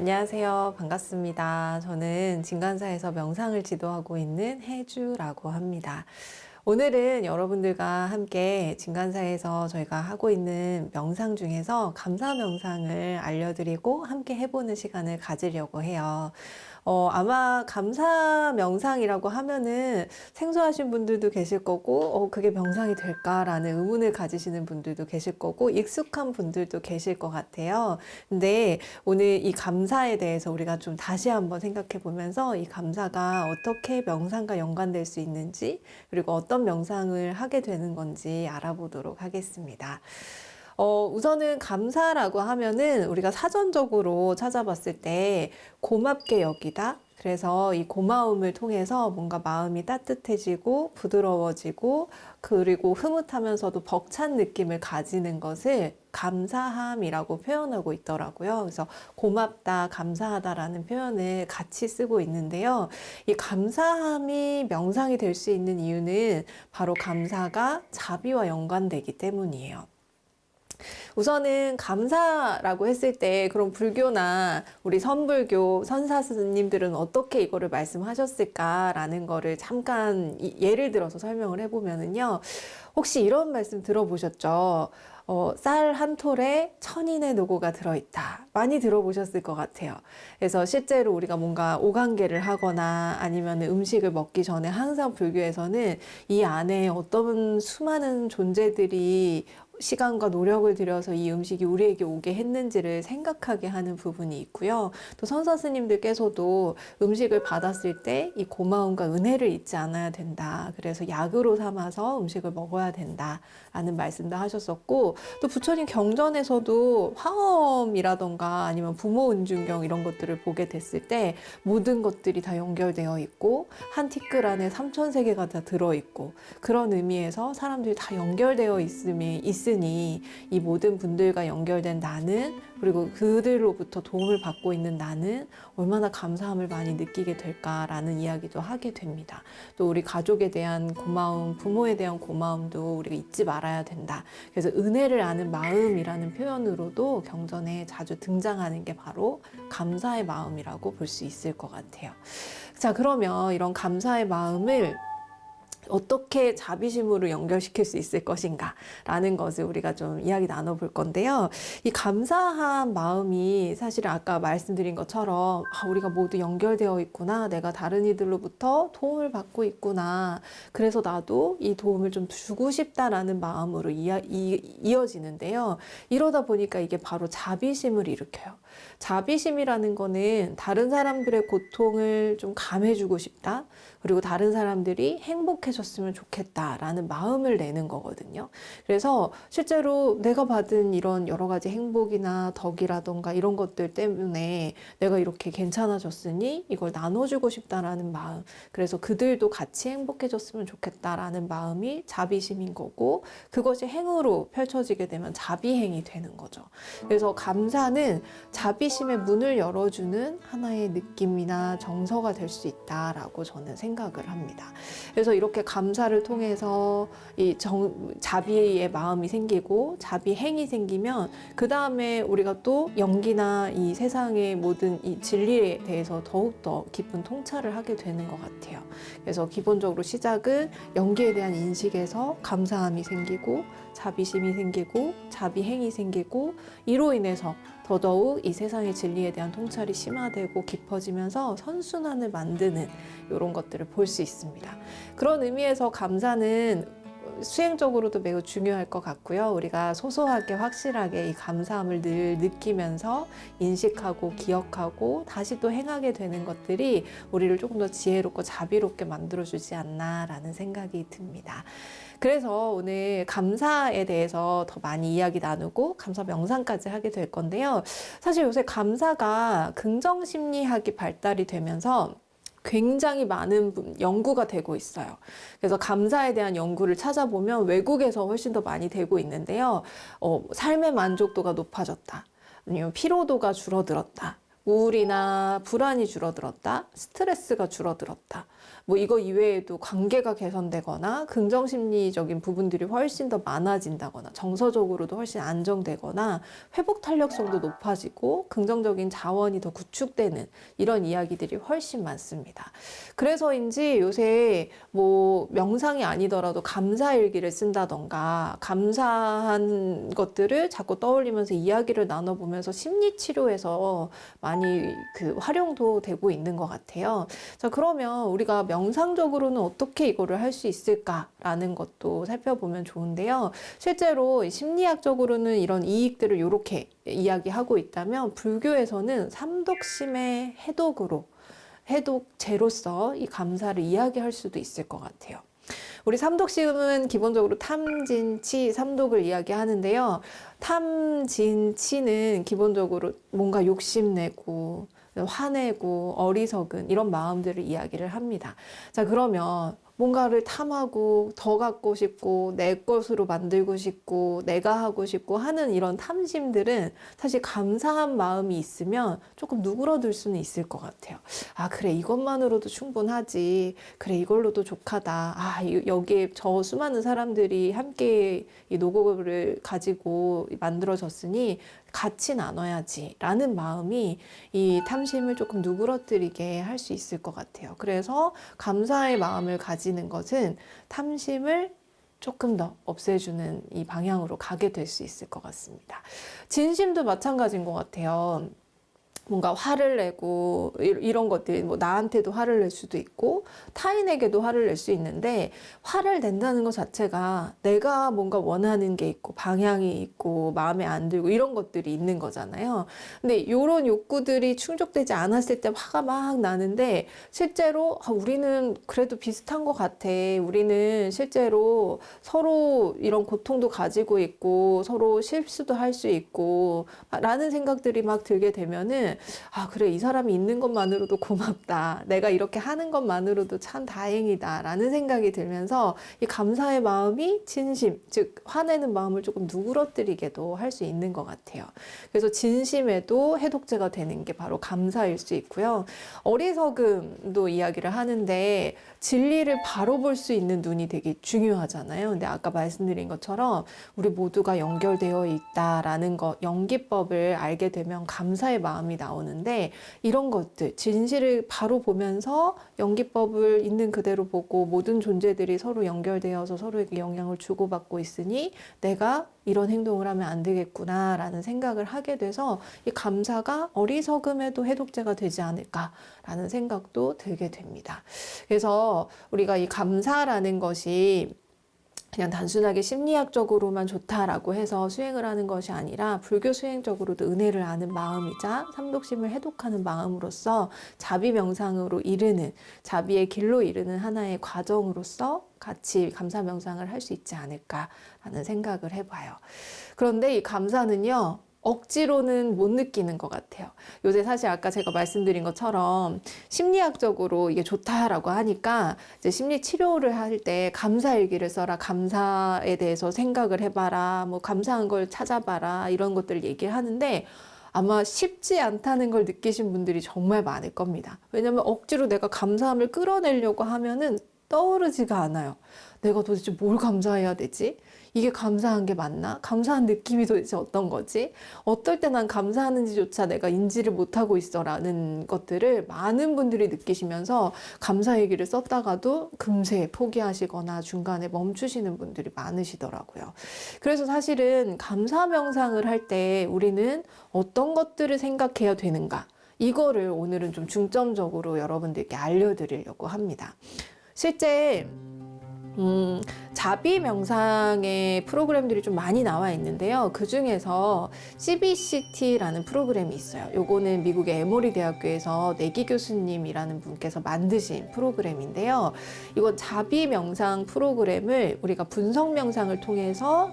안녕하세요. 반갑습니다. 저는 진간사에서 명상을 지도하고 있는 혜주라고 합니다. 오늘은 여러분들과 함께 진간사에서 저희가 하고 있는 명상 중에서 감사 명상을 알려드리고 함께 해보는 시간을 가지려고 해요. 아마 감사 명상이라고 하면은 생소하신 분들도 계실 거고, 그게 명상이 될까라는 의문을 가지시는 분들도 계실 거고, 익숙한 분들도 계실 것 같아요. 근데 오늘 이 감사에 대해서 우리가 좀 다시 한번 생각해 보면서 이 감사가 어떻게 명상과 연관될 수 있는지, 그리고 어떤 명상을 하게 되는 건지 알아보도록 하겠습니다. 우선은 감사라고 하면은 우리가 사전적으로 찾아봤을 때 고맙게 여기다. 그래서 이 고마움을 통해서 뭔가 마음이 따뜻해지고 부드러워지고 그리고 흐뭇하면서도 벅찬 느낌을 가지는 것을 감사함이라고 표현하고 있더라고요. 그래서 고맙다, 감사하다라는 표현을 같이 쓰고 있는데요. 이 감사함이 명상이 될 수 있는 이유는 바로 감사가 자비와 연관되기 때문이에요. 우선은 감사라고 했을 때 그럼 불교나 우리 선불교 선사스님들은 어떻게 이거를 말씀하셨을까라는 거를 잠깐 예를 들어서 설명을 해보면은요. 혹시 이런 말씀 들어보셨죠? 쌀 한 톨에 천인의 노고가 들어있다. 많이 들어보셨을 것 같아요. 그래서 실제로 우리가 뭔가 오간계를 하거나 아니면 음식을 먹기 전에 항상 불교에서는 이 안에 어떤 수많은 존재들이 시간과 노력을 들여서 이 음식이 우리에게 오게 했는지를 생각하게 하는 부분이 있고요. 또 선사 스님들께서도 음식을 받았을 때 이 고마움과 은혜를 잊지 않아야 된다. 그래서 약으로 삼아서 음식을 먹어야 된다라는 말씀도 하셨었고, 또 부처님 경전에서도 화엄이라던가 아니면 부모 은중경 이런 것들을 보게 됐을 때 모든 것들이 다 연결되어 있고 한 티끌 안에 3,000세계가 다 들어있고, 그런 의미에서 사람들이 다 연결되어 있으니 이 모든 분들과 연결된 나는, 그리고 그들로부터 도움을 받고 있는 나는 얼마나 감사함을 많이 느끼게 될까라는 이야기도 하게 됩니다. 또 우리 가족에 대한 고마움, 부모에 대한 고마움도 우리가 잊지 말아야 된다. 그래서 은혜를 아는 마음이라는 표현으로도 경전에 자주 등장하는 게 바로 감사의 마음이라고 볼 수 있을 것 같아요. 자, 그러면 이런 감사의 마음을 어떻게 자비심으로 연결시킬 수 있을 것인가 라는 것을 우리가 좀 이야기 나눠볼 건데요. 이 감사한 마음이 사실 아까 말씀드린 것처럼 우리가 모두 연결되어 있구나, 내가 다른 이들로부터 도움을 받고 있구나, 그래서 나도 이 도움을 좀 주고 싶다라는 마음으로 이어지는데요. 이러다 보니까 이게 바로 자비심을 일으켜요. 자비심이라는 거는 다른 사람들의 고통을 좀 감해주고 싶다, 그리고 다른 사람들이 행복해졌으면 좋겠다라는 마음을 내는 거거든요. 그래서 실제로 내가 받은 이런 여러 가지 행복이나 덕이라던가 이런 것들 때문에 내가 이렇게 괜찮아졌으니 이걸 나눠주고 싶다라는 마음, 그래서 그들도 같이 행복해졌으면 좋겠다라는 마음이 자비심인 거고, 그것이 행으로 펼쳐지게 되면 자비행이 되는 거죠. 그래서 감사는 자비심의 문을 열어주는 하나의 느낌이나 정서가 될 수 있다라고 저는 생각을 합니다. 그래서 이렇게 감사를 통해서 이 자비의 마음이 생기고 자비행이 생기면 그 다음에 우리가 또 연기나 이 세상의 모든 이 진리에 대해서 더욱더 깊은 통찰을 하게 되는 것 같아요. 그래서 기본적으로 시작은 연기에 대한 인식에서 감사함이 생기고 자비심이 생기고 자비행이 생기고, 이로 인해서 더더욱 이 세상의 진리에 대한 통찰이 심화되고 깊어지면서 선순환을 만드는 이런 것들을 볼 수 있습니다. 그런 의미에서 감사는 수행적으로도 매우 중요할 것 같고요. 우리가 소소하게 확실하게 이 감사함을 늘 느끼면서 인식하고 기억하고 다시 또 행하게 되는 것들이 우리를 조금 더 지혜롭고 자비롭게 만들어주지 않나라는 생각이 듭니다. 그래서 오늘 감사에 대해서 더 많이 이야기 나누고 감사 명상까지 하게 될 건데요. 사실 요새 감사가 긍정심리학이 발달이 되면서 굉장히 많은 연구가 되고 있어요. 그래서 감사에 대한 연구를 찾아보면 외국에서 훨씬 더 많이 되고 있는데요. 삶의 만족도가 높아졌다, 아니면 피로도가 줄어들었다, 우울이나 불안이 줄어들었다, 스트레스가 줄어들었다. 뭐 이거 이외에도 관계가 개선되거나 긍정심리적인 부분들이 훨씬 더 많아진다거나 정서적으로도 훨씬 안정되거나 회복 탄력성도 높아지고 긍정적인 자원이 더 구축되는 이런 이야기들이 훨씬 많습니다. 그래서인지 요새 뭐 명상이 아니더라도 감사일기를 쓴다던가 감사한 것들을 자꾸 떠올리면서 이야기를 나눠보면서 심리치료에서 많이 그 활용도 되고 있는 것 같아요. 자, 그러면 우리가 명상적으로는 어떻게 이거를 할 수 있을까라는 것도 살펴보면 좋은데요. 실제로 심리학적으로는 이런 이익들을 이렇게 이야기하고 있다면 불교에서는 삼독심의 해독으로 해독제로서 이 감사를 이야기할 수도 있을 것 같아요. 우리 삼독심은 기본적으로 탐진치 삼독을 이야기하는데요. 탐진치는 기본적으로 뭔가 욕심내고 화내고 어리석은 이런 마음들을 이야기를 합니다. 자, 그러면 뭔가를 탐하고 더 갖고 싶고 내 것으로 만들고 싶고 내가 하고 싶고 하는 이런 탐심들은 사실 감사한 마음이 있으면 조금 누그러들 수는 있을 것 같아요. 아, 그래, 이것만으로도 충분하지. 그래, 이걸로도 족하다. 아, 여기에 저 수많은 사람들이 함께 이 노고를 가지고 만들어졌으니 같이 나눠야지 라는 마음이 이 탐심을 조금 누그러뜨리게 할 수 있을 것 같아요. 그래서 감사의 마음을 가지는 것은 탐심을 조금 더 없애주는 이 방향으로 가게 될 수 있을 것 같습니다. 진심도 마찬가지인 것 같아요. 뭔가 화를 내고 이런 것들이 뭐 나한테도 화를 낼 수도 있고 타인에게도 화를 낼 수 있는데 화를 낸다는 것 자체가 내가 뭔가 원하는 게 있고 방향이 있고 마음에 안 들고 이런 것들이 있는 거잖아요. 근데 이런 욕구들이 충족되지 않았을 때 화가 막 나는데 실제로 우리는 그래도 비슷한 것 같아. 우리는 실제로 서로 이런 고통도 가지고 있고 서로 실수도 할 수 있고 라는 생각들이 막 들게 되면은 아, 그래, 이 사람이 있는 것만으로도 고맙다. 내가 이렇게 하는 것만으로도 참 다행이다. 라는 생각이 들면서 이 감사의 마음이 진심, 즉 화내는 마음을 조금 누그러뜨리게도 할 수 있는 것 같아요. 그래서 진심에도 해독제가 되는 게 바로 감사일 수 있고요. 어리석음도 이야기를 하는데 진리를 바로 볼 수 있는 눈이 되게 중요하잖아요. 근데 아까 말씀드린 것처럼 우리 모두가 연결되어 있다라는 것, 연기법을 알게 되면 감사의 마음이 나오는데 이런 것들, 진실을 바로 보면서 연기법을 있는 그대로 보고 모든 존재들이 서로 연결되어서 서로에게 영향을 주고받고 있으니 내가 이런 행동을 하면 안 되겠구나라는 생각을 하게 돼서 이 감사가 어리석음에도 해독제가 되지 않을까라는 생각도 들게 됩니다. 그래서 우리가 이 감사라는 것이 그냥 단순하게 심리학적으로만 좋다라고 해서 수행을 하는 것이 아니라 불교 수행적으로도 은혜를 아는 마음이자 삼독심을 해독하는 마음으로서 자비 명상으로 이르는, 자비의 길로 이르는 하나의 과정으로서 같이 감사 명상을 할 수 있지 않을까라는 생각을 해봐요. 그런데 이 감사는요, 억지로는 못 느끼는 것 같아요. 요새 사실 아까 제가 말씀드린 것처럼 심리학적으로 이게 좋다라고 하니까 이제 심리 치료를 할 때 감사일기를 써라, 감사에 대해서 생각을 해봐라, 뭐 감사한 걸 찾아봐라 이런 것들을 얘기를 하는데 아마 쉽지 않다는 걸 느끼신 분들이 정말 많을 겁니다. 왜냐면 억지로 내가 감사함을 끌어내려고 하면은 떠오르지가 않아요. 내가 도대체 뭘 감사해야 되지? 이게 감사한 게 맞나? 감사한 느낌이 도대체 어떤 거지? 어떨 때 난 감사하는지조차 내가 인지를 못하고 있어라는 것들을 많은 분들이 느끼시면서 감사 얘기를 썼다가도 금세 포기하시거나 중간에 멈추시는 분들이 많으시더라고요. 그래서 사실은 감사 명상을 할 때 우리는 어떤 것들을 생각해야 되는가? 이거를 오늘은 좀 중점적으로 여러분들께 알려드리려고 합니다. 실제 자비 명상의 프로그램들이 좀 많이 나와 있는데요. 그 중에서 CBCT라는 프로그램이 있어요. 요거는 미국의 에모리 대학교에서 내기 교수님이라는 분께서 만드신 프로그램인데요. 이건 자비 명상 프로그램을 우리가 분석 명상을 통해서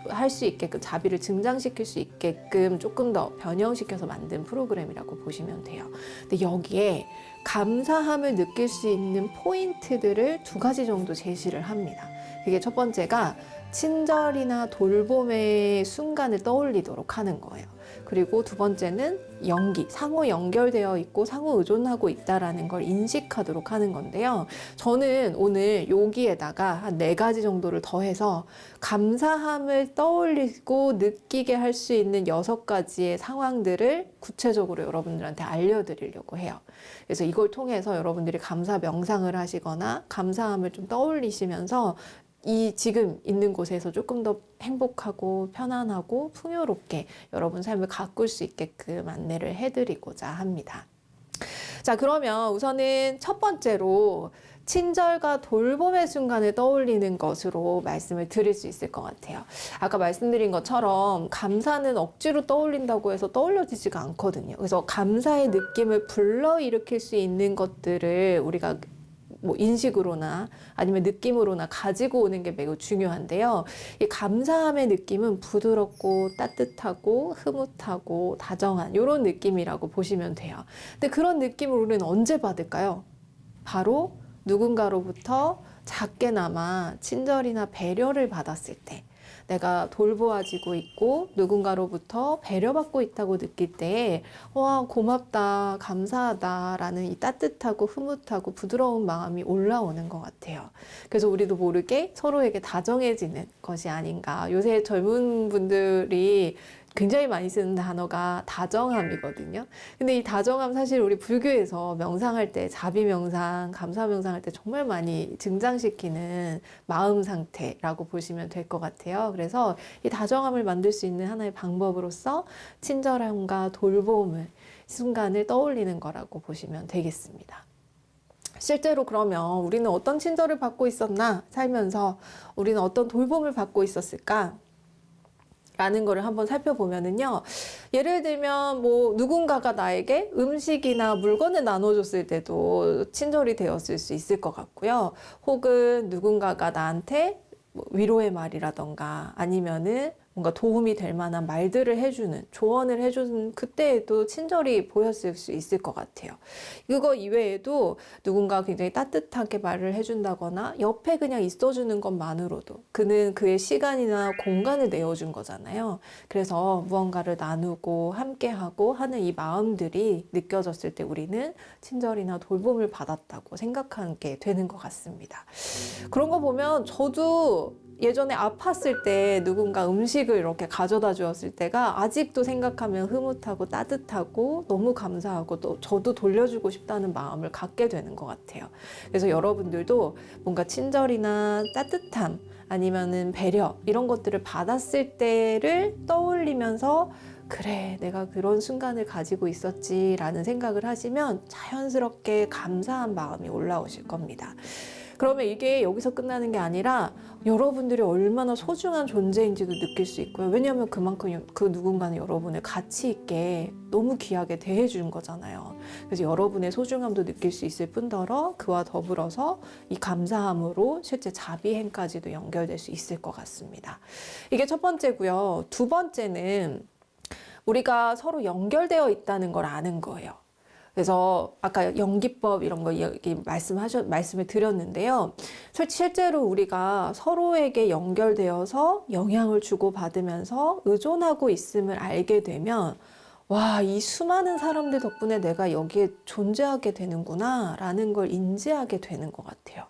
할 수 있게끔 자비를 증장시킬 수 있게끔 조금 더 변형시켜서 만든 프로그램이라고 보시면 돼요. 근데 여기에 감사함을 느낄 수 있는 포인트들을 2가지 정도 제시를 합니다. 그게 첫 번째가 친절이나 돌봄의 순간을 떠올리도록 하는 거예요. 그리고 두 번째는 연기, 상호 연결되어 있고 상호 의존하고 있다라는 걸 인식하도록 하는 건데요. 저는 오늘 여기에다가 한 4가지 정도를 더해서 감사함을 떠올리고 느끼게 할 수 있는 6가지의 상황들을 구체적으로 여러분들한테 알려드리려고 해요. 그래서 이걸 통해서 여러분들이 감사 명상을 하시거나 감사함을 좀 떠올리시면서 이 지금 있는 곳에서 조금 더 행복하고 편안하고 풍요롭게 여러분 삶을 가꿀 수 있게끔 안내를 해드리고자 합니다. 자, 그러면 우선은 첫 번째로 친절과 돌봄의 순간을 떠올리는 것으로 말씀을 드릴 수 있을 것 같아요. 아까 말씀드린 것처럼 감사는 억지로 떠올린다고 해서 떠올려지지가 않거든요. 그래서 감사의 느낌을 불러일으킬 수 있는 것들을 우리가 뭐 인식으로나 아니면 느낌으로나 가지고 오는 게 매우 중요한데요. 이 감사함의 느낌은 부드럽고 따뜻하고 흐뭇하고 다정한 이런 느낌이라고 보시면 돼요. 근데 그런 느낌을 우리는 언제 받을까요? 바로 누군가로부터 작게나마 친절이나 배려를 받았을 때, 내가 돌보아지고 있고 누군가로부터 배려받고 있다고 느낄 때, 와, 고맙다, 감사하다 라는 이 따뜻하고 흐뭇하고 부드러운 마음이 올라오는 것 같아요. 그래서 우리도 모르게 서로에게 다정해지는 것이 아닌가. 요새 젊은 분들이 굉장히 많이 쓰는 단어가 다정함이거든요. 근데 이 다정함 사실 우리 불교에서 명상할 때, 자비 명상, 감사 명상할 때 정말 많이 등장시키는 마음 상태라고 보시면 될 것 같아요. 그래서 이 다정함을 만들 수 있는 하나의 방법으로서 친절함과 돌봄을 순간을 떠올리는 거라고 보시면 되겠습니다. 실제로 그러면 우리는 어떤 친절을 받고 있었나? 살면서 우리는 어떤 돌봄을 받고 있었을까? 라는 거를 한번 살펴보면은요. 예를 들면 뭐 누군가가 나에게 음식이나 물건을 나눠줬을 때도 친절이 되었을 수 있을 것 같고요. 혹은 누군가가 나한테 뭐 위로의 말이라던가 아니면은 뭔가 도움이 될 만한 말들을 해주는, 조언을 해주는 그때에도 친절이 보였을 수 있을 것 같아요. 그거 이외에도 누군가 굉장히 따뜻하게 말을 해준다거나 옆에 그냥 있어주는 것만으로도 그는 그의 시간이나 공간을 내어준 거잖아요. 그래서 무언가를 나누고 함께하고 하는 이 마음들이 느껴졌을 때 우리는 친절이나 돌봄을 받았다고 생각하게 되는 것 같습니다. 그런 거 보면 저도 예전에 아팠을 때 누군가 음식을 이렇게 가져다 주었을 때가 아직도 생각하면 흐뭇하고 따뜻하고 너무 감사하고 또 저도 돌려주고 싶다는 마음을 갖게 되는 것 같아요. 그래서 여러분들도 뭔가 친절이나 따뜻함 아니면은 배려 이런 것들을 받았을 때를 떠올리면서 그래, 내가 그런 순간을 가지고 있었지 라는 생각을 하시면 자연스럽게 감사한 마음이 올라오실 겁니다. 그러면 이게 여기서 끝나는 게 아니라 여러분들이 얼마나 소중한 존재인지도 느낄 수 있고요. 왜냐하면 그만큼 그 누군가는 여러분을 가치 있게 너무 귀하게 대해준 거잖아요. 그래서 여러분의 소중함도 느낄 수 있을 뿐더러 그와 더불어서 이 감사함으로 실제 자비행까지도 연결될 수 있을 것 같습니다. 이게 첫 번째고요. 두 번째는 우리가 서로 연결되어 있다는 걸 아는 거예요. 그래서 아까 연기법 이런 거 말씀을 드렸는데요. 실제로 우리가 서로에게 연결되어서 영향을 주고받으면서 의존하고 있음을 알게 되면 와, 이 수많은 사람들 덕분에 내가 여기에 존재하게 되는구나 라는 걸 인지하게 되는 것 같아요.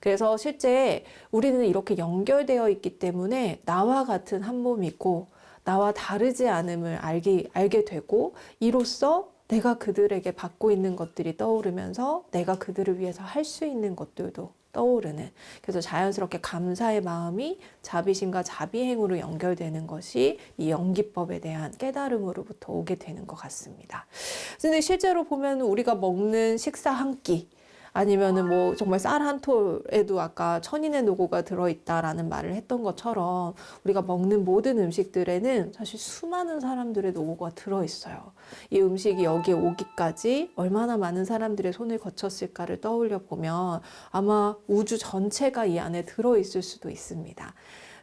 그래서 실제 우리는 이렇게 연결되어 있기 때문에 나와 같은 한 몸이고 나와 다르지 않음을 알게 되고 이로써 내가 그들에게 받고 있는 것들이 떠오르면서 내가 그들을 위해서 할 수 있는 것들도 떠오르는, 그래서 자연스럽게 감사의 마음이 자비심과 자비행으로 연결되는 것이 이 연기법에 대한 깨달음으로부터 오게 되는 것 같습니다. 근데 실제로 보면 우리가 먹는 식사 한 끼, 아니면은 뭐 정말 쌀 한 톨에도 아까 천인의 노고가 들어있다라는 말을 했던 것처럼 우리가 먹는 모든 음식들에는 사실 수많은 사람들의 노고가 들어있어요. 이 음식이 여기에 오기까지 얼마나 많은 사람들의 손을 거쳤을까를 떠올려 보면 아마 우주 전체가 이 안에 들어있을 수도 있습니다.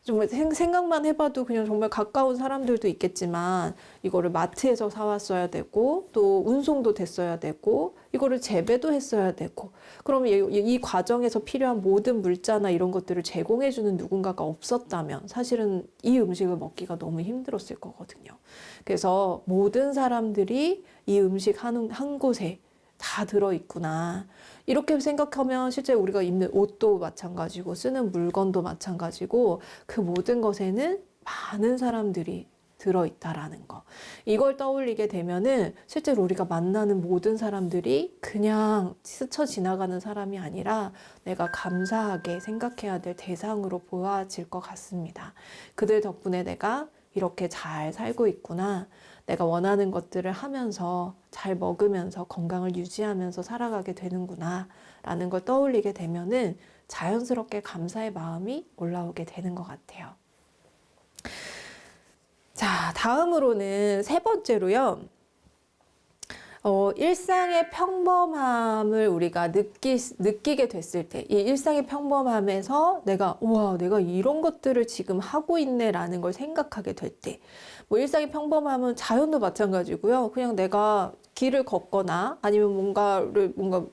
정말 생각만 해봐도 그냥 정말 가까운 사람들도 있겠지만 이거를 마트에서 사왔어야 되고 또 운송도 됐어야 되고 이거를 재배도 했어야 되고 그러면 이 과정에서 필요한 모든 물자나 이런 것들을 제공해주는 누군가가 없었다면 사실은 이 음식을 먹기가 너무 힘들었을 거거든요. 그래서 모든 사람들이 이 음식 한 곳에 다 들어있구나. 이렇게 생각하면 실제 우리가 입는 옷도 마찬가지고 쓰는 물건도 마찬가지고 그 모든 것에는 많은 사람들이 들어있다라는 거. 이걸 떠올리게 되면은 실제로 우리가 만나는 모든 사람들이 그냥 스쳐 지나가는 사람이 아니라 내가 감사하게 생각해야 될 대상으로 보아질 것 같습니다. 그들 덕분에 내가 이렇게 잘 살고 있구나. 내가 원하는 것들을 하면서 잘 먹으면서 건강을 유지하면서 살아가게 되는구나 라는 걸 떠올리게 되면은 자연스럽게 감사의 마음이 올라오게 되는 것 같아요. 자, 다음으로는 세 번째로요. 일상의 평범함을 우리가 느끼게 됐을 때, 이 일상의 평범함에서 우와, 내가 이런 것들을 지금 하고 있네라는 걸 생각하게 될 때, 뭐 일상의 평범함은 자연도 마찬가지고요. 그냥 내가 길을 걷거나 아니면 뭔가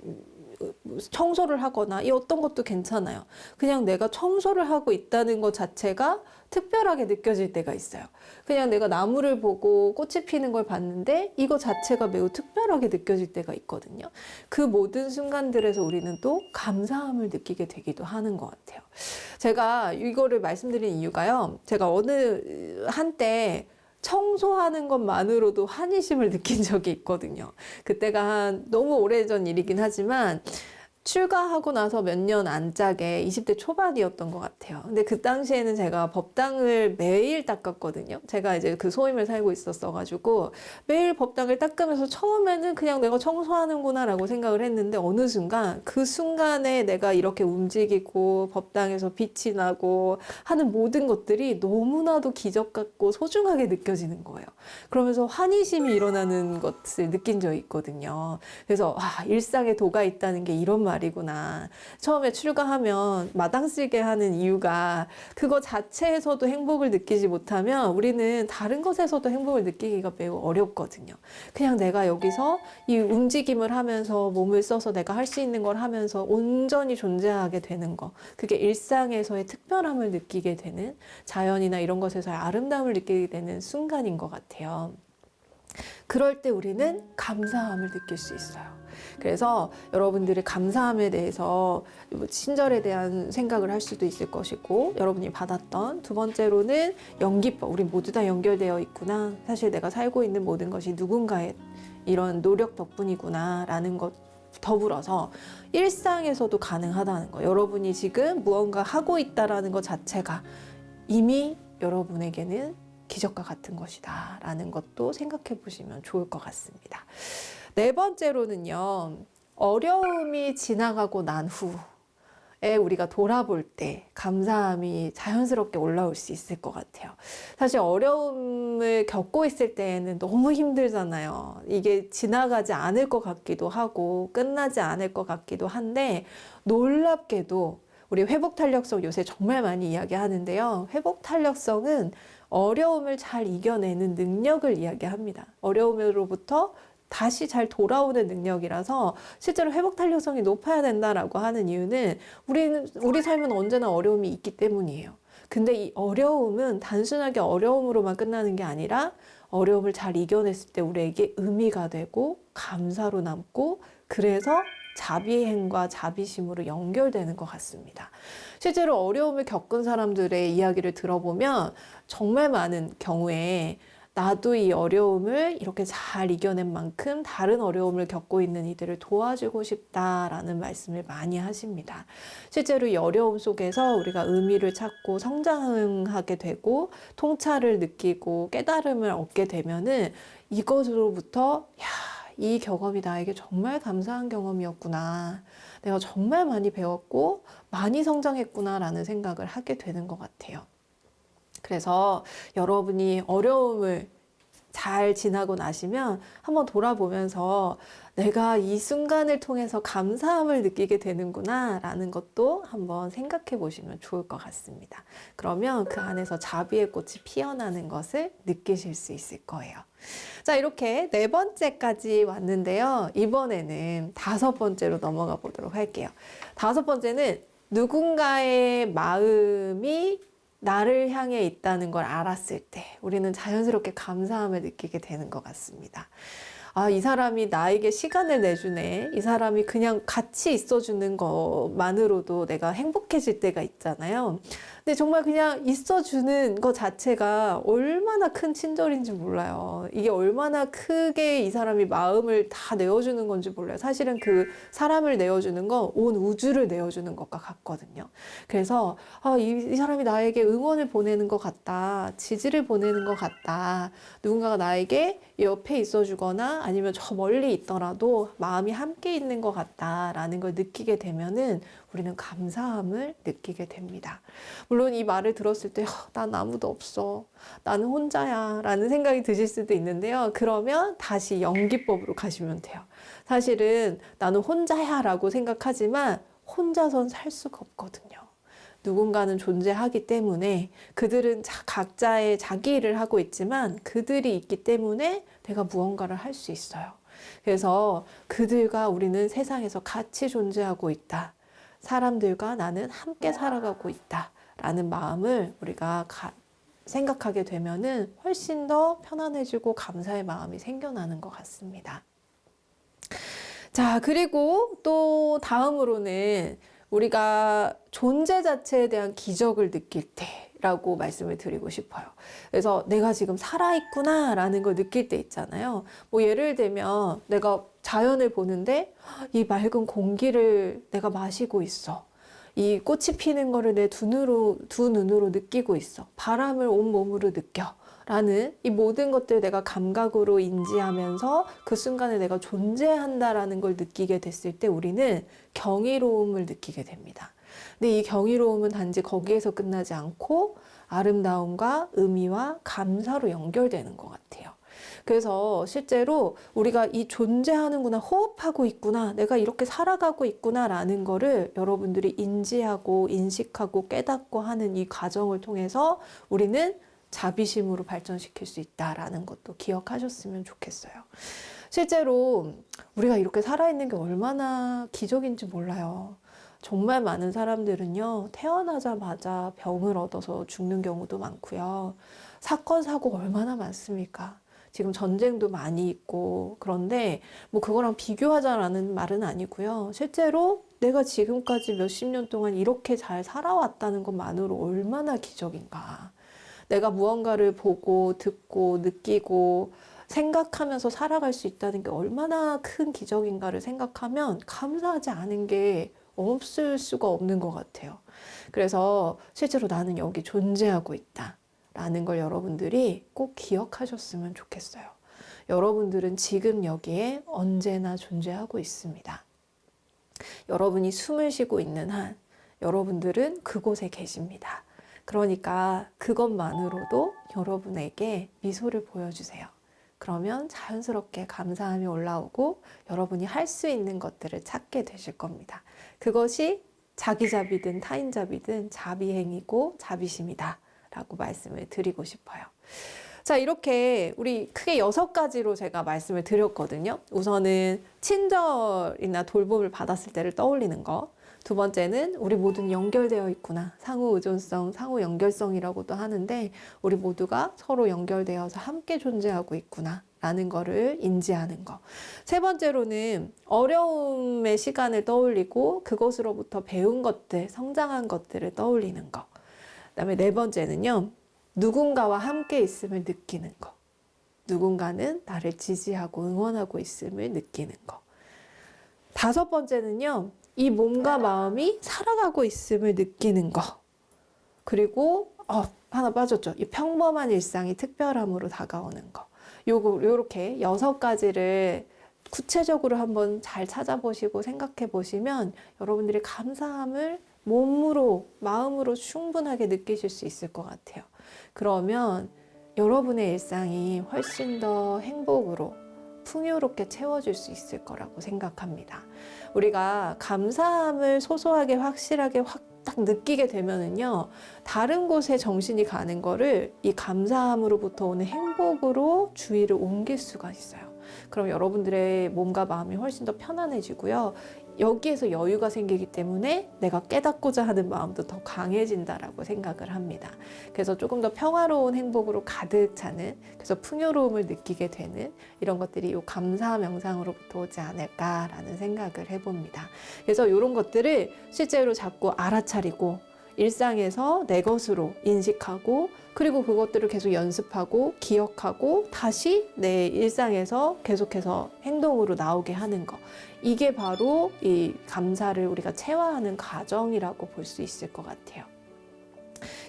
청소를 하거나 이 어떤 것도 괜찮아요. 그냥 내가 청소를 하고 있다는 것 자체가 특별하게 느껴질 때가 있어요. 그냥 내가 나무를 보고 꽃이 피는 걸 봤는데 이거 자체가 매우 특별하게 느껴질 때가 있거든요. 그 모든 순간들에서 우리는 또 감사함을 느끼게 되기도 하는 것 같아요. 제가 이거를 말씀드린 이유가요. 제가 어느 한때 청소하는 것만으로도 환희심을 느낀 적이 있거든요. 그때가 너무 오래전 일이긴 하지만 출가하고 나서 몇 년 안짝에 20대 초반이었던 것 같아요. 근데 그 당시에는 제가 법당을 매일 닦았거든요. 제가 이제 그 소임을 살고 있었어가지고 매일 법당을 닦으면서 처음에는 그냥 내가 청소하는구나 라고 생각을 했는데 어느 순간 그 순간에 내가 이렇게 움직이고 법당에서 빛이 나고 하는 모든 것들이 너무나도 기적 같고 소중하게 느껴지는 거예요. 그러면서 환희심이 일어나는 것을 느낀 적이 있거든요. 그래서 일상에 도가 있다는 게 이런 말이구나. 처음에 출가하면 마당 쓸게 하는 이유가 그거 자체에서도 행복을 느끼지 못하면 우리는 다른 것에서도 행복을 느끼기가 매우 어렵거든요. 그냥 내가 여기서 이 움직임을 하면서 몸을 써서 내가 할 수 있는 걸 하면서 온전히 존재하게 되는 거. 그게 일상에서의 특별함을 느끼게 되는 자연이나 이런 것에서의 아름다움을 느끼게 되는 순간인 것 같아요. 그럴 때 우리는 감사함을 느낄 수 있어요. 그래서 여러분들이 감사함에 대해서 친절에 대한 생각을 할 수도 있을 것이고 여러분이 받았던 두 번째로는 연기법. 우리 모두 다 연결되어 있구나. 사실 내가 살고 있는 모든 것이 누군가의 이런 노력 덕분이구나 라는 것 더불어서 일상에서도 가능하다는 거. 여러분이 지금 무언가 하고 있다라는 것 자체가 이미 여러분에게는 기적과 같은 것이다 라는 것도 생각해 보시면 좋을 것 같습니다. 네 번째로는요. 어려움이 지나가고 난 후에 우리가 돌아볼 때 감사함이 자연스럽게 올라올 수 있을 것 같아요. 사실 어려움을 겪고 있을 때에는 너무 힘들잖아요. 이게 지나가지 않을 것 같기도 하고 끝나지 않을 것 같기도 한데 놀랍게도 우리 회복 탄력성 요새 정말 많이 이야기하는데요. 회복 탄력성은 어려움을 잘 이겨내는 능력을 이야기합니다. 어려움으로부터 다시 잘 돌아오는 능력이라서 실제로 회복 탄력성이 높아야 된다라고 하는 이유는 우리 삶은 언제나 어려움이 있기 때문이에요. 근데 이 어려움은 단순하게 어려움으로만 끝나는 게 아니라 어려움을 잘 이겨냈을 때 우리에게 의미가 되고 감사로 남고 그래서 자비행과 자비심으로 연결되는 것 같습니다. 실제로 어려움을 겪은 사람들의 이야기를 들어보면 정말 많은 경우에 나도 이 어려움을 이렇게 잘 이겨낸 만큼 다른 어려움을 겪고 있는 이들을 도와주고 싶다라는 말씀을 많이 하십니다. 실제로 이 어려움 속에서 우리가 의미를 찾고 성장하게 되고 통찰을 느끼고 깨달음을 얻게 되면은 이것으로부터 이 경험이 나에게 정말 감사한 경험이었구나. 내가 정말 많이 배웠고 많이 성장했구나라는 생각을 하게 되는 것 같아요. 그래서 여러분이 어려움을 잘 지나고 나시면 한번 돌아보면서 내가 이 순간을 통해서 감사함을 느끼게 되는구나 라는 것도 한번 생각해 보시면 좋을 것 같습니다. 그러면 그 안에서 자비의 꽃이 피어나는 것을 느끼실 수 있을 거예요. 자, 이렇게 네 번째까지 왔는데요. 이번에는 다섯 번째로 넘어가 보도록 할게요. 다섯 번째는 누군가의 마음이 나를 향해 있다는 걸 알았을 때 우리는 자연스럽게 감사함을 느끼게 되는 것 같습니다. 아, 이 사람이 나에게 시간을 내주네. 이 사람이 그냥 같이 있어주는 것만으로도 내가 행복해질 때가 있잖아요. 근데 정말 그냥 있어주는 것 자체가 얼마나 큰 친절인지 몰라요. 이게 얼마나 크게 이 사람이 마음을 다 내어주는 건지 몰라요. 사실은 그 사람을 내어주는 건 온 우주를 내어주는 것과 같거든요. 그래서 이 사람이 나에게 응원을 보내는 것 같다. 지지를 보내는 것 같다. 누군가가 나에게 옆에 있어주거나 아니면 저 멀리 있더라도 마음이 함께 있는 것 같다라는 걸 느끼게 되면은 우리는 감사함을 느끼게 됩니다. 물론 이 말을 들었을 때 난 아무도 없어. 나는 혼자야 라는 생각이 드실 수도 있는데요. 그러면 다시 연기법으로 가시면 돼요. 사실은 나는 혼자야 라고 생각하지만 혼자선 살 수가 없거든요. 누군가는 존재하기 때문에 그들은 각자의 자기 일을 하고 있지만 그들이 있기 때문에 내가 무언가를 할 수 있어요. 그래서 그들과 우리는 세상에서 같이 존재하고 있다. 사람들과 나는 함께 살아가고 있다. 라는 마음을 우리가 생각하게 되면은 훨씬 더 편안해지고 감사의 마음이 생겨나는 것 같습니다. 자, 그리고 또 다음으로는 우리가 존재 자체에 대한 기적을 느낄 때라고 말씀을 드리고 싶어요. 그래서 내가 지금 살아있구나 라는 걸 느낄 때 있잖아요. 뭐 예를 들면 내가 자연을 보는데 이 맑은 공기를 내가 마시고 있어. 이 꽃이 피는 거를 내 두 눈으로 느끼고 있어. 바람을 온몸으로 느껴. 라는 이 모든 것들을 내가 감각으로 인지하면서 그 순간에 내가 존재한다라는 걸 느끼게 됐을 때 우리는 경이로움을 느끼게 됩니다. 근데 이 경이로움은 단지 거기에서 끝나지 않고 아름다움과 의미와 감사로 연결되는 것 같아요. 그래서 실제로 우리가 이 존재하는구나, 호흡하고 있구나, 내가 이렇게 살아가고 있구나 라는 거를 여러분들이 인지하고 인식하고 깨닫고 하는 이 과정을 통해서 우리는 자비심으로 발전시킬 수 있다라는 것도 기억하셨으면 좋겠어요. 실제로 우리가 이렇게 살아있는 게 얼마나 기적인지 몰라요. 정말 많은 사람들은요, 태어나자마자 병을 얻어서 죽는 경우도 많고요. 사건, 사고 얼마나 많습니까? 지금 전쟁도 많이 있고, 그런데 뭐 그거랑 비교하자라는 말은 아니고요. 실제로 내가 지금까지 몇십 년 동안 이렇게 잘 살아왔다는 것만으로 얼마나 기적인가. 내가 무언가를 보고 듣고 느끼고 생각하면서 살아갈 수 있다는 게 얼마나 큰 기적인가를 생각하면 감사하지 않은 게 없을 수가 없는 것 같아요. 그래서 실제로 나는 여기 존재하고 있다 라는 걸 여러분들이 꼭 기억하셨으면 좋겠어요. 여러분들은 지금 여기에 언제나 존재하고 있습니다. 여러분이 숨을 쉬고 있는 한 여러분들은 그곳에 계십니다. 그러니까 그것만으로도 여러분에게 미소를 보여주세요. 그러면 자연스럽게 감사함이 올라오고 여러분이 할 수 있는 것들을 찾게 되실 겁니다. 그것이 자기자비든 타인자비든 자비행위고 자비심이다 라고 말씀을 드리고 싶어요. 자, 이렇게 우리 크게 6가지로 제가 말씀을 드렸거든요. 우선은 친절이나 돌봄을 받았을 때를 떠올리는 거. 두 번째는 우리 모두는 연결되어 있구나. 상호 의존성, 상호 연결성이라고도 하는데 우리 모두가 서로 연결되어서 함께 존재하고 있구나 라는 거를 인지하는 거. 세 번째로는 어려움의 시간을 떠올리고 그것으로부터 배운 것들, 성장한 것들을 떠올리는 거. 그다음에 네 번째는요. 누군가와 함께 있음을 느끼는 거. 누군가는 나를 지지하고 응원하고 있음을 느끼는 거. 다섯 번째는요. 이 몸과 마음이 살아가고 있음을 느끼는 거. 그리고 하나 빠졌죠. 이 평범한 일상이 특별함으로 다가오는 거. 요렇게 6가지를 구체적으로 한번 잘 찾아보시고 생각해 보시면 여러분들이 감사함을 몸으로, 마음으로 충분하게 느끼실 수 있을 것 같아요. 그러면 여러분의 일상이 훨씬 더 행복으로 풍요롭게 채워질 수 있을 거라고 생각합니다. 우리가 감사함을 소소하게 확실하게 확 딱 느끼게 되면은요, 다른 곳에 정신이 가는 거를 이 감사함으로부터 오는 행복으로 주의를 옮길 수가 있어요. 그럼 여러분들의 몸과 마음이 훨씬 더 편안해지고요. 여기에서 여유가 생기기 때문에 내가 깨닫고자 하는 마음도 더 강해진다라고 생각을 합니다. 그래서 조금 더 평화로운 행복으로 가득 차는, 그래서 풍요로움을 느끼게 되는 이런 것들이 이 감사 명상으로부터 오지 않을까라는 생각을 해봅니다. 그래서 이런 것들을 실제로 자꾸 알아차리고 일상에서 내 것으로 인식하고, 그리고 그것들을 계속 연습하고 기억하고 다시 내 일상에서 계속해서 행동으로 나오게 하는 거, 이게 바로 이 감사를 우리가 체화하는 과정이라고 볼 수 있을 것 같아요.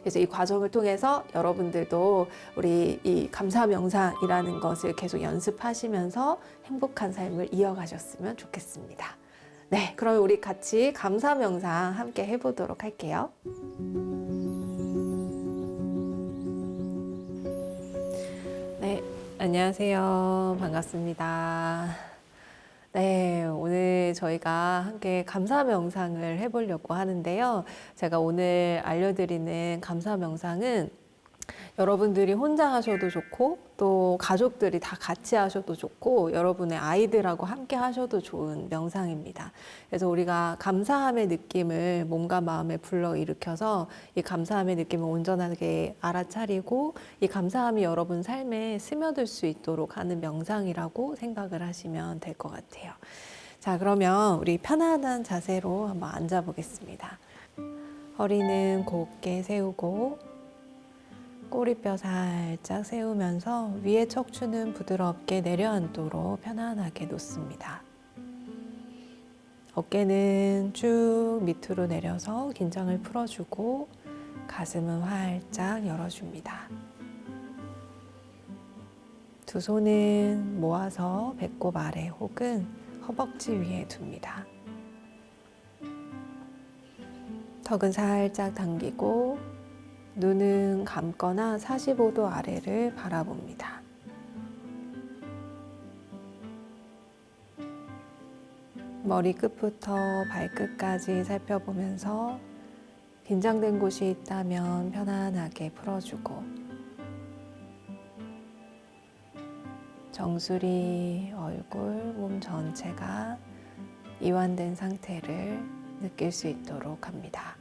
그래서 이 과정을 통해서 여러분들도 우리 이 감사 명상이라는 것을 계속 연습하시면서 행복한 삶을 이어가셨으면 좋겠습니다. 네, 그럼 우리 같이 감사 명상 함께 해보도록 할게요. 네, 안녕하세요. 반갑습니다. 네, 오늘 저희가 함께 감사 명상을 해보려고 하는데요. 제가 오늘 알려드리는 감사 명상은 여러분들이 혼자 하셔도 좋고, 또 가족들이 다 같이 하셔도 좋고, 여러분의 아이들하고 함께 하셔도 좋은 명상입니다. 그래서 우리가 감사함의 느낌을 몸과 마음에 불러일으켜서 이 감사함의 느낌을 온전하게 알아차리고, 이 감사함이 여러분 삶에 스며들 수 있도록 하는 명상이라고 생각을 하시면 될 것 같아요. 자, 그러면 우리 편안한 자세로 한번 앉아 보겠습니다. 허리는 곧게 세우고 꼬리뼈 살짝 세우면서 위에 척추는 부드럽게 내려앉도록 편안하게 놓습니다. 어깨는 쭉 밑으로 내려서 긴장을 풀어주고 가슴은 활짝 열어줍니다. 두 손은 모아서 배꼽 아래 혹은 허벅지 위에 둡니다. 턱은 살짝 당기고 눈은 감거나 45도 아래를 바라봅니다. 머리 끝부터 발끝까지 살펴보면서 긴장된 곳이 있다면 편안하게 풀어주고, 정수리, 얼굴, 몸 전체가 이완된 상태를 느낄 수 있도록 합니다.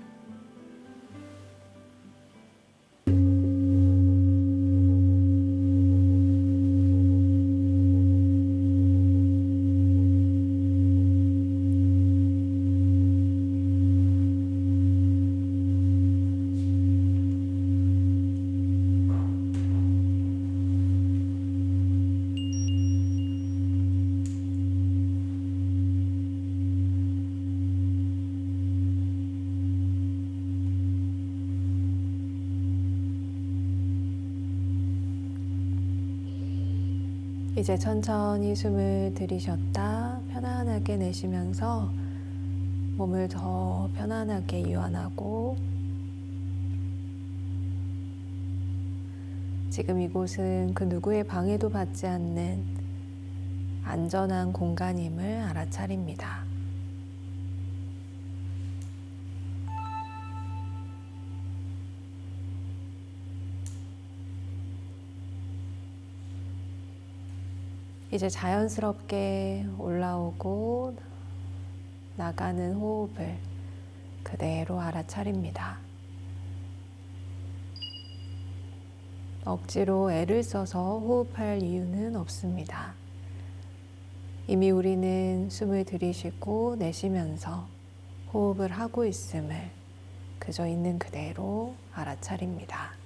이제 천천히 숨을 들이쉬었다 편안하게 내쉬면서 몸을 더 편안하게 이완하고, 지금 이곳은 그 누구의 방해도 받지 않는 안전한 공간임을 알아차립니다. 이제 자연스럽게 올라오고 나가는 호흡을 그대로 알아차립니다. 억지로 애를 써서 호흡할 이유는 없습니다. 이미 우리는 숨을 들이쉬고 내쉬면서 호흡을 하고 있음을 그저 있는 그대로 알아차립니다.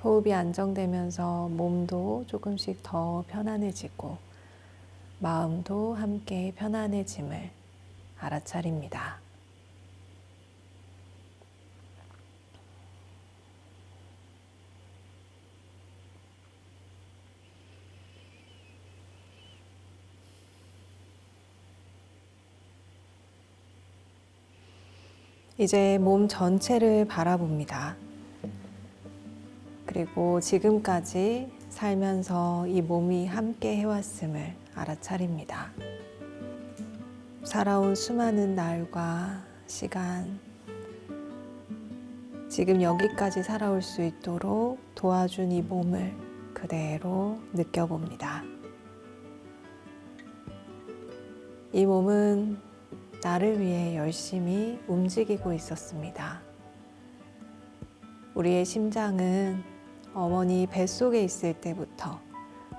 호흡이 안정되면서 몸도 조금씩 더 편안해지고 마음도 함께 편안해짐을 알아차립니다. 이제 몸 전체를 바라봅니다. 그리고 지금까지 살면서 이 몸이 함께 해왔음을 알아차립니다. 살아온 수많은 날과 시간, 지금 여기까지 살아올 수 있도록 도와준 이 몸을 그대로 느껴봅니다. 이 몸은 나를 위해 열심히 움직이고 있었습니다. 우리의 심장은 어머니 뱃속에 있을 때부터,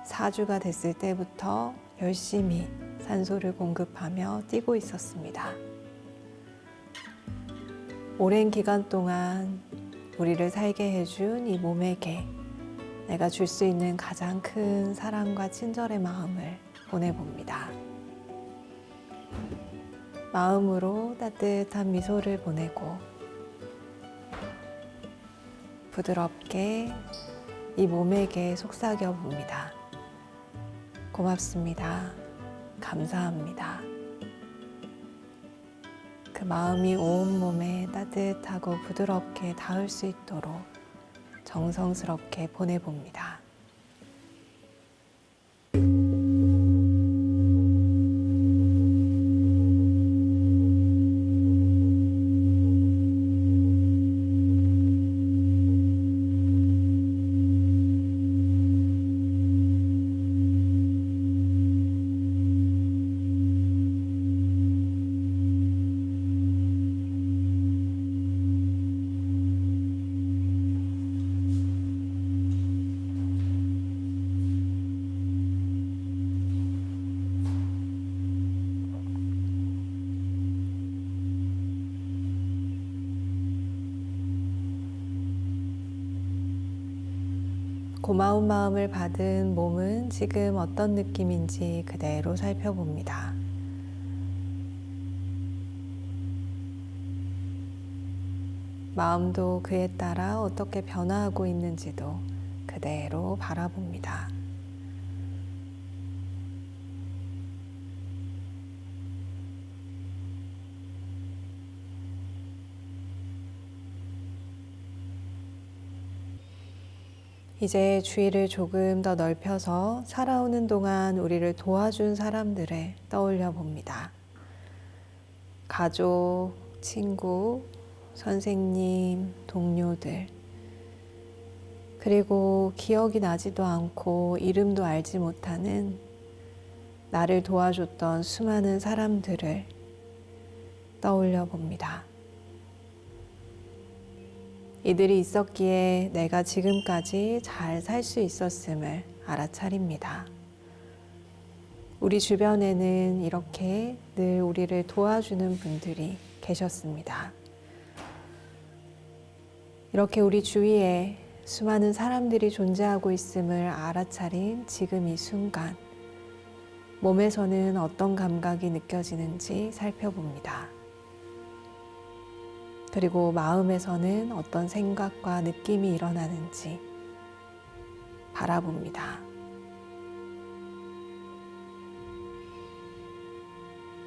사주가 됐을 때부터 열심히 산소를 공급하며 뛰고 있었습니다. 오랜 기간 동안 우리를 살게 해준 이 몸에게 내가 줄 수 있는 가장 큰 사랑과 친절의 마음을 보내봅니다. 마음으로 따뜻한 미소를 보내고 부드럽게 이 몸에게 속삭여 봅니다. 고맙습니다. 감사합니다. 그 마음이 온몸에 따뜻하고 부드럽게 닿을 수 있도록 정성스럽게 보내봅니다. 고마운 마음을 받은 몸은 지금 어떤 느낌인지 그대로 살펴봅니다. 마음도 그에 따라 어떻게 변화하고 있는지도 그대로 바라봅니다. 이제 주의를 조금 더 넓혀서 살아오는 동안 우리를 도와준 사람들을 떠올려 봅니다. 가족, 친구, 선생님, 동료들, 그리고 기억이 나지도 않고 이름도 알지 못하는 나를 도와줬던 수많은 사람들을 떠올려 봅니다. 이들이 있었기에 내가 지금까지 잘 살 수 있었음을 알아차립니다. 우리 주변에는 이렇게 늘 우리를 도와주는 분들이 계셨습니다. 이렇게 우리 주위에 수많은 사람들이 존재하고 있음을 알아차린 지금 이 순간, 몸에서는 어떤 감각이 느껴지는지 살펴봅니다. 그리고 마음에서는 어떤 생각과 느낌이 일어나는지 바라봅니다.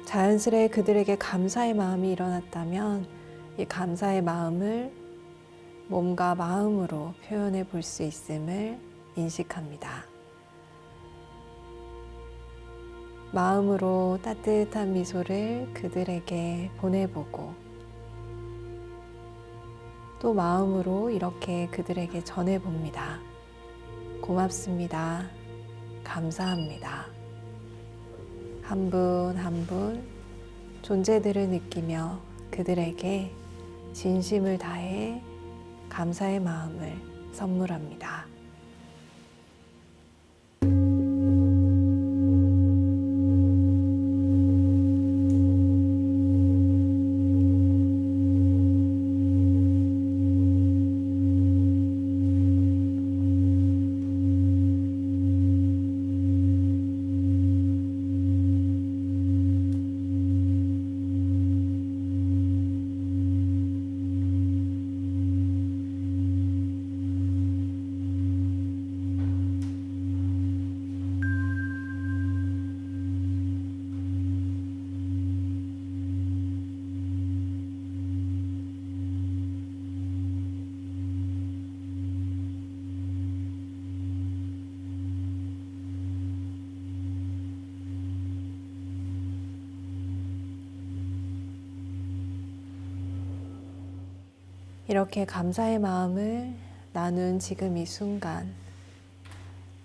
자연스레 그들에게 감사의 마음이 일어났다면 이 감사의 마음을 몸과 마음으로 표현해 볼 수 있음을 인식합니다. 마음으로 따뜻한 미소를 그들에게 보내보고 또 마음으로 이렇게 그들에게 전해봅니다. 고맙습니다. 감사합니다. 한 분 한 분 존재들을 느끼며 그들에게 진심을 다해 감사의 마음을 선물합니다. 이렇게 감사의 마음을 나눈 지금 이 순간,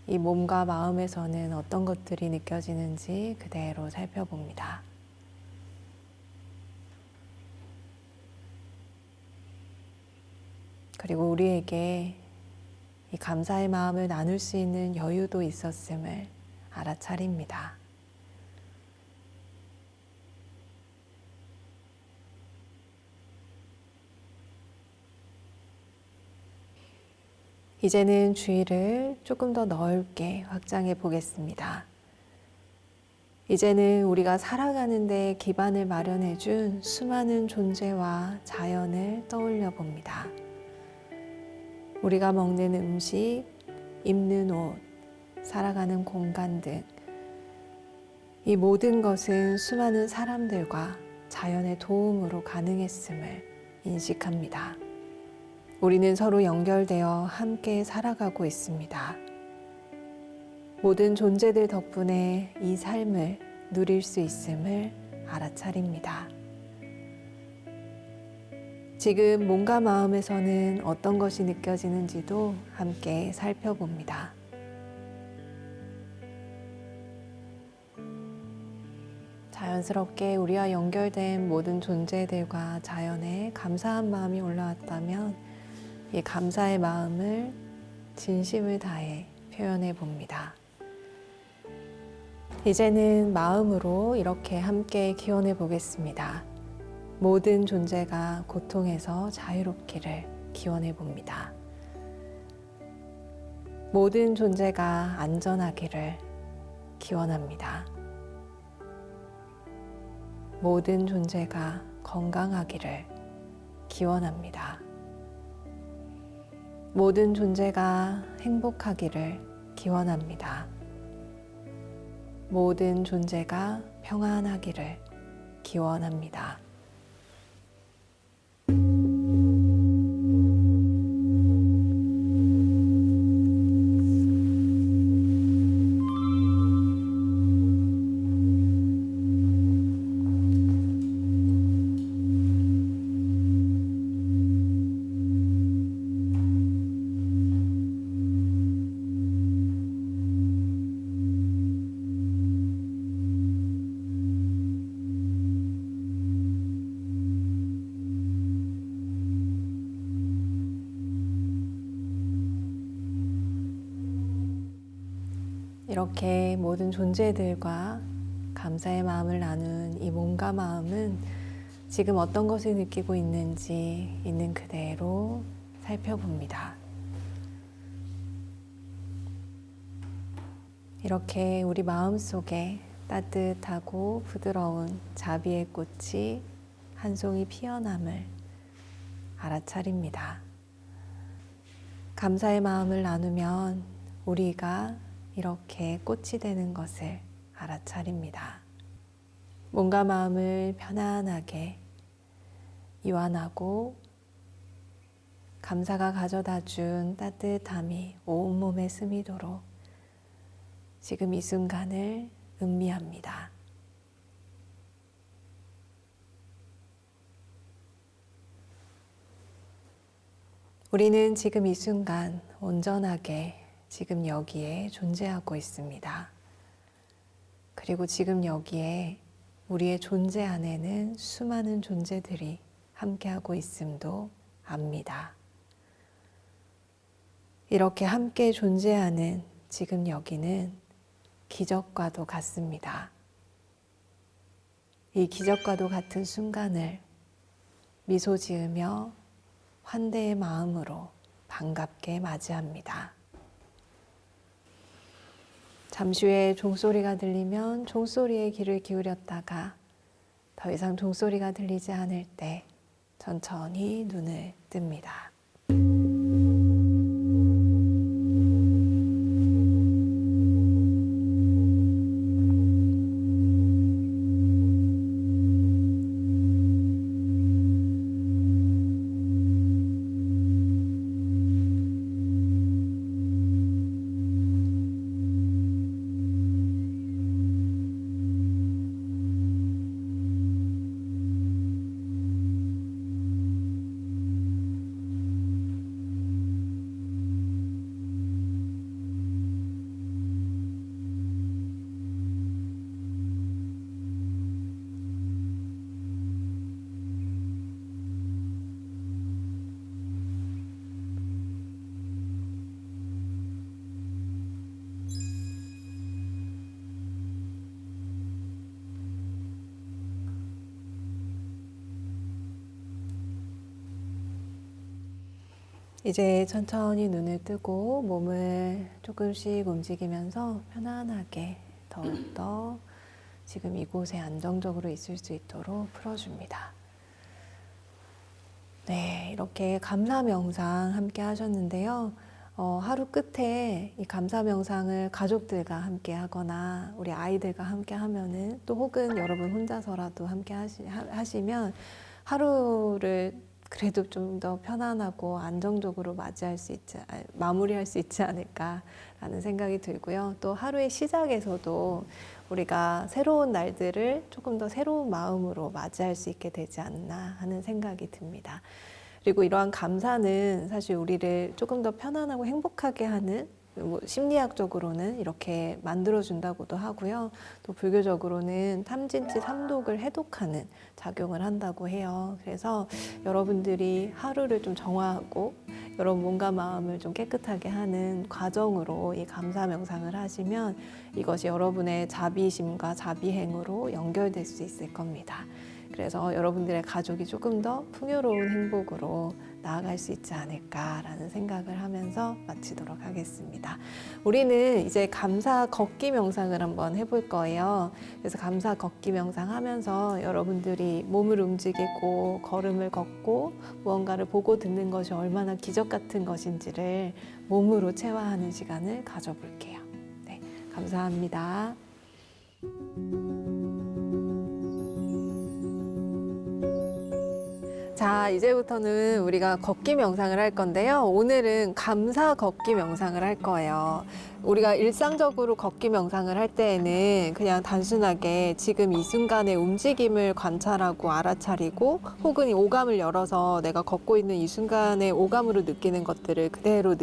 이 몸과 마음에서는 어떤 것들이 느껴지는지 그대로 살펴봅니다. 그리고 우리에게 이 감사의 마음을 나눌 수 있는 여유도 있었음을 알아차립니다. 이제는 주의를 조금 더 넓게 확장해 보겠습니다. 이제는 우리가 살아가는 데 기반을 마련해 준 수많은 존재와 자연을 떠올려 봅니다. 우리가 먹는 음식, 입는 옷, 살아가는 공간 등 이 모든 것은 수많은 사람들과 자연의 도움으로 가능했음을 인식합니다. 우리는 서로 연결되어 함께 살아가고 있습니다. 모든 존재들 덕분에 이 삶을 누릴 수 있음을 알아차립니다. 지금 몸과 마음에서는 어떤 것이 느껴지는지도 함께 살펴봅니다. 자연스럽게 우리와 연결된 모든 존재들과 자연에 감사한 마음이 올라왔다면 이 감사의 마음을 진심을 다해 표현해 봅니다. 이제는 마음으로 이렇게 함께 기원해 보겠습니다. 모든 존재가 고통에서 자유롭기를 기원해 봅니다. 모든 존재가 안전하기를 기원합니다. 모든 존재가 건강하기를 기원합니다. 모든 존재가 행복하기를 기원합니다. 모든 존재가 평안하기를 기원합니다. 이렇게 모든 존재들과 감사의 마음을 나눈 이 몸과 마음은 지금 어떤 것을 느끼고 있는지 있는 그대로 살펴봅니다. 이렇게 우리 마음속에 따뜻하고 부드러운 자비의 꽃이 한 송이 피어남을 알아차립니다. 감사의 마음을 나누면 우리가 이렇게 꽃이 되는 것을 알아차립니다. 몸과 마음을 편안하게 이완하고 감사가 가져다 준 따뜻함이 온몸에 스미도록 지금 이 순간을 음미합니다. 우리는 지금 이 순간 온전하게 지금 여기에 존재하고 있습니다. 그리고 지금 여기에 우리의 존재 안에는 수많은 존재들이 함께하고 있음도 압니다. 이렇게 함께 존재하는 지금 여기는 기적과도 같습니다. 이 기적과도 같은 순간을 미소 지으며 환대의 마음으로 반갑게 맞이합니다. 잠시 후에 종소리가 들리면 종소리에 귀를 기울였다가 더 이상 종소리가 들리지 않을 때 천천히 눈을 뜹니다. 이제 천천히 눈을 뜨고 몸을 조금씩 움직이면서 편안하게 더욱더 지금 이곳에 안정적으로 있을 수 있도록 풀어줍니다. 네, 이렇게 감사 명상 함께 하셨는데요. 하루 끝에 이 감사 명상을 가족들과 함께 하거나 우리 아이들과 함께 하면은 또 혹은 여러분 혼자서라도 함께 하시면 하루를 그래도 좀 더 편안하고 안정적으로 마무리할 수 있지 않을까라는 생각이 들고요. 또 하루의 시작에서도 우리가 새로운 날들을 조금 더 새로운 마음으로 맞이할 수 있게 되지 않나 하는 생각이 듭니다. 그리고 이러한 감사는 사실 우리를 조금 더 편안하고 행복하게 하는, 심리학적으로는 이렇게 만들어준다고도 하고요. 또 불교적으로는 탐진치 삼독을 해독하는 작용을 한다고 해요. 그래서 여러분들이 하루를 좀 정화하고 여러분 몸과 마음을 좀 깨끗하게 하는 과정으로 이 감사 명상을 하시면 이것이 여러분의 자비심과 자비행으로 연결될 수 있을 겁니다. 그래서 여러분들의 가족이 조금 더 풍요로운 행복으로 나아갈 수 있지 않을까라는 생각을 하면서 마치도록 하겠습니다. 우리는 이제 감사 걷기 명상을 한번 해볼 거예요. 그래서 감사 걷기 명상 하면서 여러분들이 몸을 움직이고 걸음을 걷고 무언가를 보고 듣는 것이 얼마나 기적 같은 것인지를 몸으로 체화하는 시간을 가져볼게요. 네, 감사합니다. 자, 이제부터는 우리가 걷기 명상을 할 건데요. 오늘은 감사 걷기 명상을 할 거예요. 우리가 일상적으로 걷기 명상을 할 때에는 그냥 단순하게 지금 이 순간의 움직임을 관찰하고 알아차리고 혹은 이 오감을 열어서 내가 걷고 있는 이 순간의 오감으로 느끼는 것들을 그대로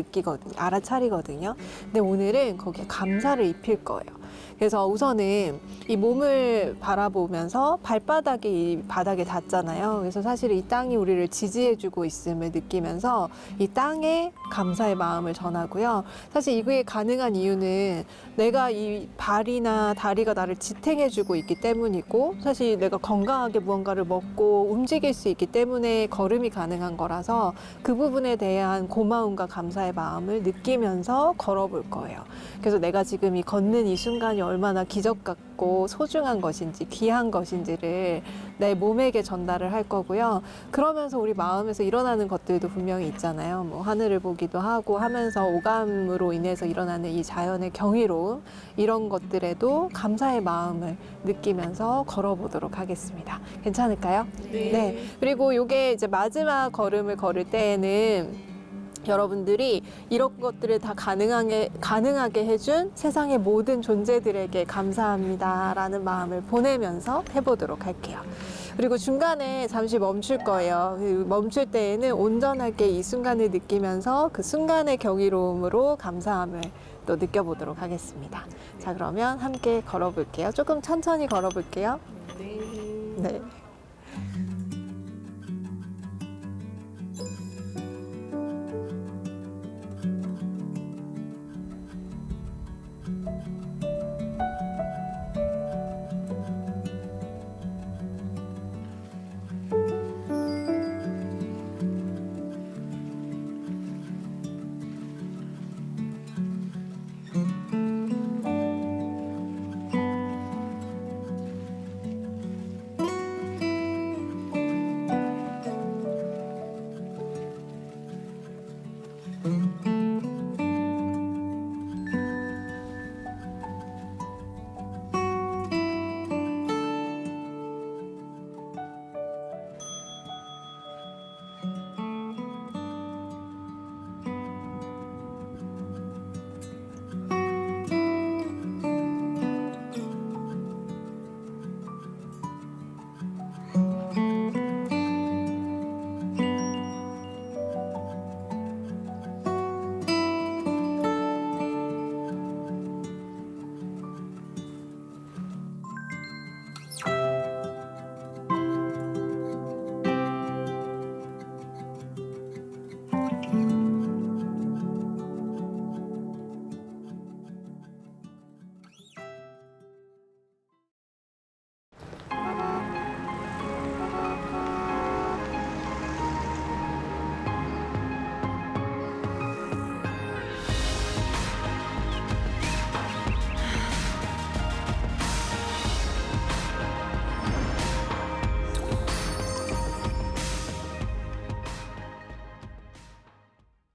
알아차리거든요. 근데 오늘은 거기에 감사를 입힐 거예요. 그래서 우선은 이 몸을 바라보면서 발바닥이 이 바닥에 닿잖아요. 그래서 사실 이 땅이 우리를 지지해주고 있음을 느끼면서 이 땅에 감사의 마음을 전하고요. 사실 이게 가능한 이유는 내가 이 발이나 다리가 나를 지탱해주고 있기 때문이고 사실 내가 건강하게 무언가를 먹고 움직일 수 있기 때문에 걸음이 가능한 거라서 그 부분에 대한 고마움과 감사의 마음을 느끼면서 걸어볼 거예요. 그래서 내가 지금 이 걷는 이 순간이 얼마나 기적 같고 소중한 것인지 귀한 것인지를 내 몸에게 전달을 할 거고요. 그러면서 우리 마음에서 일어나는 것들도 분명히 있잖아요. 뭐 하늘을 보기도 하고 하면서 오감으로 인해서 일어나는 이 자연의 경이로움 이런 것들에도 감사의 마음을 느끼면서 걸어보도록 하겠습니다. 괜찮을까요? 네. 그리고 이게 이제 마지막 걸음을 걸을 때에는 여러분들이 이런 것들을 다 가능하게 해준 세상의 모든 존재들에게 감사합니다라는 마음을 보내면서 해보도록 할게요. 그리고 중간에 잠시 멈출 거예요. 멈출 때에는 온전하게 이 순간을 느끼면서 그 순간의 경이로움으로 감사함을 또 느껴보도록 하겠습니다. 자, 그러면 함께 걸어볼게요. 조금 천천히 걸어볼게요. 네.